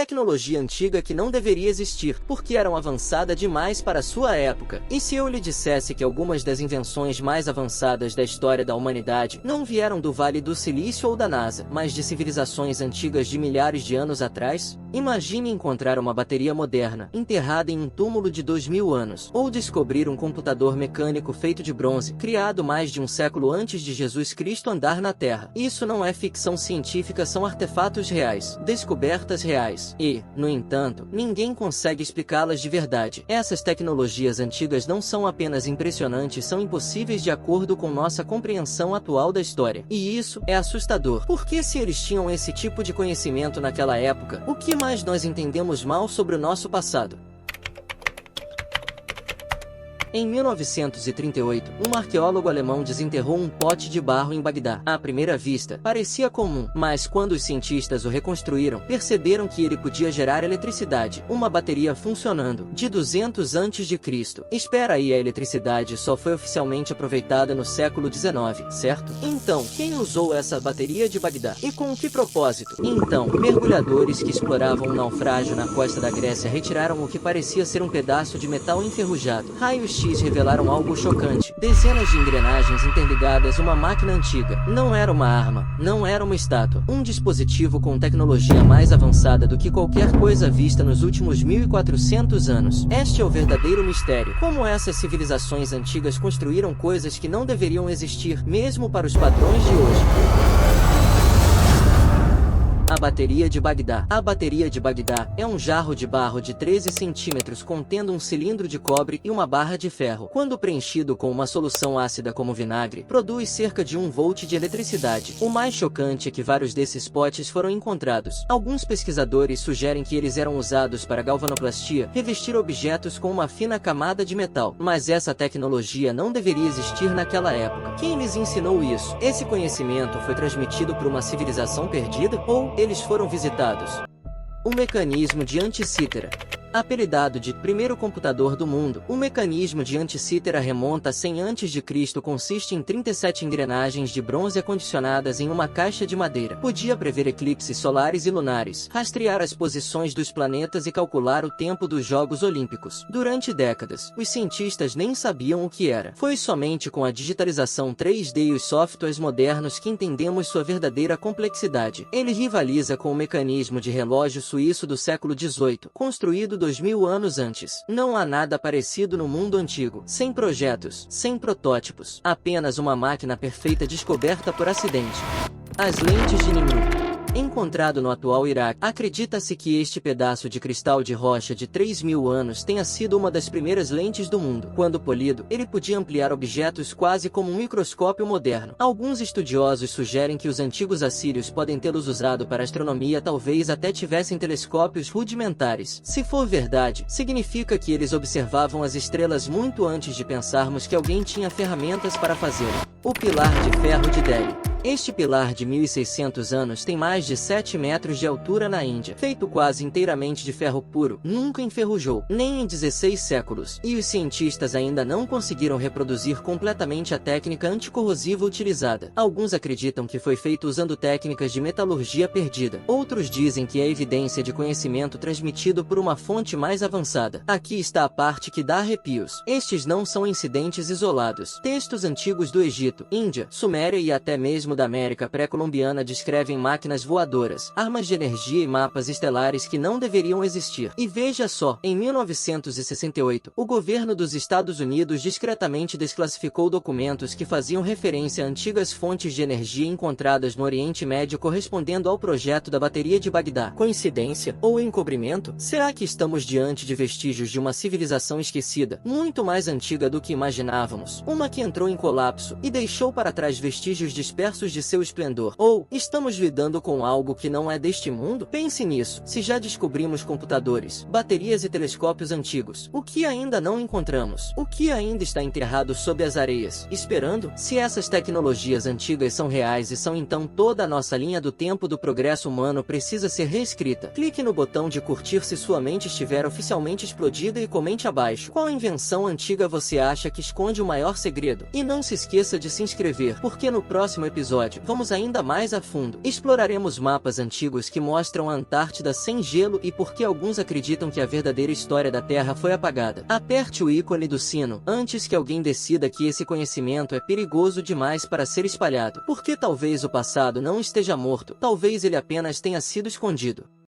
tecnologia antiga que não deveria existir, porque eram avançada demais para sua época. E se eu lhe dissesse que algumas das invenções mais avançadas da história da humanidade não vieram do Vale do Silício ou da NASA, mas de civilizações antigas de milhares de anos atrás? Imagine encontrar uma bateria moderna, enterrada em um túmulo de 2000 anos, ou descobrir um computador mecânico feito de bronze, criado mais de um século antes de Jesus Cristo andar na Terra. Isso não é ficção científica, são artefatos reais, descobertas reais, e, no entanto, ninguém consegue explicá-las de verdade. Essas tecnologias antigas não são apenas impressionantes, são impossíveis de acordo com nossa compreensão atual da história. E isso é assustador, porque se eles tinham esse tipo de conhecimento naquela época, o que mais nós entendemos mal sobre o nosso passado? Em 1938, um arqueólogo alemão desenterrou um pote de barro em Bagdá. À primeira vista, parecia comum, mas quando os cientistas o reconstruíram, perceberam que ele podia gerar eletricidade, uma bateria funcionando, de 200 a.C. Espera aí, a eletricidade só foi oficialmente aproveitada no século XIX, certo? Então, quem usou essa bateria de Bagdá? E com que propósito? Então, mergulhadores que exploravam um naufrágio na costa da Grécia retiraram o que parecia ser um pedaço de metal enferrujado. Raios-X revelaram algo chocante. Dezenas de engrenagens interligadas, uma máquina antiga. Não era uma arma, não era uma estátua. Um dispositivo com tecnologia mais avançada do que qualquer coisa vista nos últimos 1400 anos. Este é o verdadeiro mistério. Como essas civilizações antigas construíram coisas que não deveriam existir, mesmo para os padrões de hoje. A bateria de Bagdá. A bateria de Bagdá é um jarro de barro de 13 centímetros contendo um cilindro de cobre e uma barra de ferro. Quando preenchido com uma solução ácida como vinagre, produz cerca de 1 volt de eletricidade. O mais chocante é que vários desses potes foram encontrados. Alguns pesquisadores sugerem que eles eram usados para galvanoplastia, revestir objetos com uma fina camada de metal. Mas essa tecnologia não deveria existir naquela época. Quem lhes ensinou isso? Esse conhecimento foi transmitido por uma civilização perdida? Ou eles foram visitados? O mecanismo de Anticítera. Apelidado de primeiro computador do mundo, o mecanismo de Anticítera remonta a 100 a.C. Consiste em 37 engrenagens de bronze acondicionadas em uma caixa de madeira. Podia prever eclipses solares e lunares, rastrear as posições dos planetas e calcular o tempo dos Jogos Olímpicos. Durante décadas, os cientistas nem sabiam o que era. Foi somente com a digitalização 3D e os softwares modernos que entendemos sua verdadeira complexidade. Ele rivaliza com o mecanismo de relógio suíço do século XVIII, construído 2000 anos antes. Não há nada parecido no mundo antigo. Sem projetos, sem protótipos. Apenas uma máquina perfeita descoberta por acidente. As lentes de Nimrud. Encontrado no atual Iraque, acredita-se que este pedaço de cristal de rocha de 3.000 anos tenha sido uma das primeiras lentes do mundo. Quando polido, ele podia ampliar objetos quase como um microscópio moderno. Alguns estudiosos sugerem que os antigos assírios podem tê-los usado para astronomia, talvez até tivessem telescópios rudimentares. Se for verdade, significa que eles observavam as estrelas muito antes de pensarmos que alguém tinha ferramentas para fazê-lo. O pilar de ferro de Delhi. Este pilar de 1.600 anos tem mais de 7 metros de altura na Índia. Feito quase inteiramente de ferro puro, nunca enferrujou, nem em 16 séculos. E os cientistas ainda não conseguiram reproduzir completamente a técnica anticorrosiva utilizada. Alguns acreditam que foi feito usando técnicas de metalurgia perdida. Outros dizem que é evidência de conhecimento transmitido por uma fonte mais avançada. Aqui está a parte que dá arrepios. Estes não são incidentes isolados. Textos antigos do Egito, Índia, Suméria e até mesmo da América pré-colombiana descrevem máquinas voadoras, armas de energia e mapas estelares que não deveriam existir. E veja só, em 1968, o governo dos Estados Unidos discretamente desclassificou documentos que faziam referência a antigas fontes de energia encontradas no Oriente Médio correspondendo ao projeto da bateria de Bagdá. Coincidência? Ou encobrimento? Será que estamos diante de vestígios de uma civilização esquecida, muito mais antiga do que imaginávamos? Uma que entrou em colapso e deixou para trás vestígios dispersos de seu esplendor. Ou, estamos lidando com algo que não é deste mundo? Pense nisso. Se já descobrimos computadores, baterias e telescópios antigos, o que ainda não encontramos? O que ainda está enterrado sob as areias, esperando? Se essas tecnologias antigas são reais e são, então toda a nossa linha do tempo do progresso humano precisa ser reescrita. Clique no botão de curtir se sua mente estiver oficialmente explodida e comente abaixo qual invenção antiga você acha que esconde o maior segredo. E não se esqueça de se inscrever, porque no próximo episódio episódio, vamos ainda mais a fundo. Exploraremos mapas antigos que mostram a Antártida sem gelo e por que alguns acreditam que a verdadeira história da Terra foi apagada. Aperte o ícone do sino, antes que alguém decida que esse conhecimento é perigoso demais para ser espalhado. Porque talvez o passado não esteja morto, talvez ele apenas tenha sido escondido.